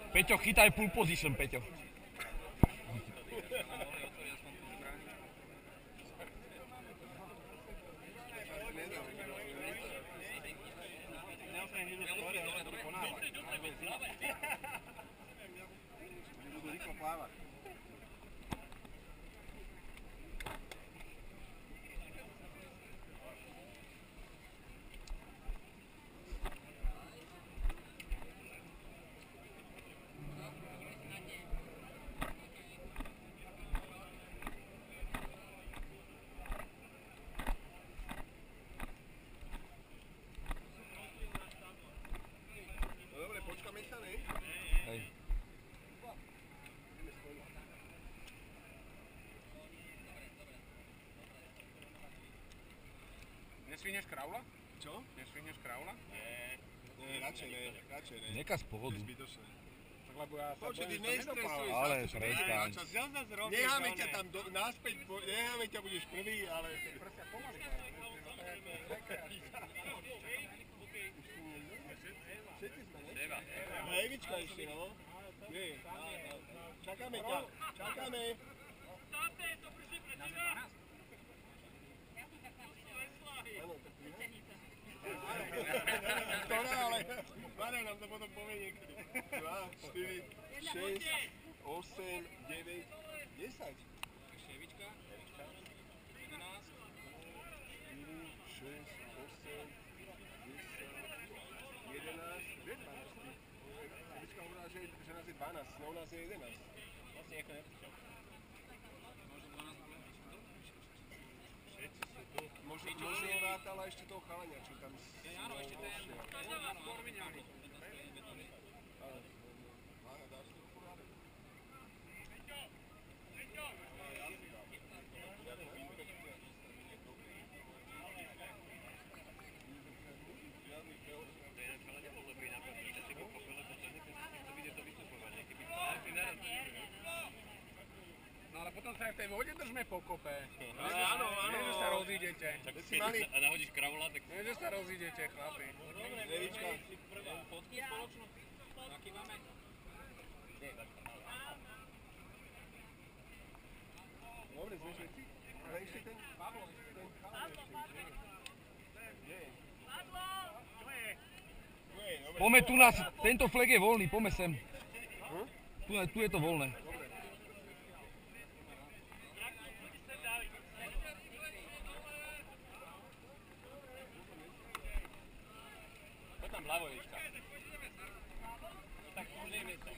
Peťo, chytaj full position, Peťo. Budú rýchlo plávať. Počkáme sa, ne? Hej. Nesvíneš kraula? Čo? Nesvíneš kraula? Nie, radšej ne. Nekaz pohodu. Zbytočné. Tak lebo ja sa Počuť, ty bojím, to nestresuj. nedopávam. Ale prestaň. Necháme ťa tam naspäť, necháme ťa, budeš prvý, ale... Prsia, pomaly. Všetci sme, ne? Hej, vyčkaj ešte, no. Nie. Čakáme ťa, čakáme. Áno, tak ktorá, ale Mara nám to potom povie niekedy. 2, 4, 6, 8, 9, 10. Ševička, 11. 4, 6, 8, 10, 11, kde je 12? Ševička hovorila, že nás je 12, no u nás je 11. Vlastne ako nepočítal. Možno rátala ešte toho chalania, čo tam... Áno, ešte ten... Korviňári. Mára, dáš to do poriadku? No ale potom sa aj v tej vode držme pokope. Áno, áno. Nie, že sa rozídete. A nahodíš kravola, tak... Nie, že sa rozídete, chlapi. Dobre, Levička. fotky spoločnú? Aký máme? Nie, tak to máme. Dobre, sme všetci. Ale ešte ten Pavlo, ten chalan ešte. Kde je? Poďme tu nás, tento flag je voľný, poďme sem. Tu je to voľné. Poď tam vľavo, Jevička. Tak už je to.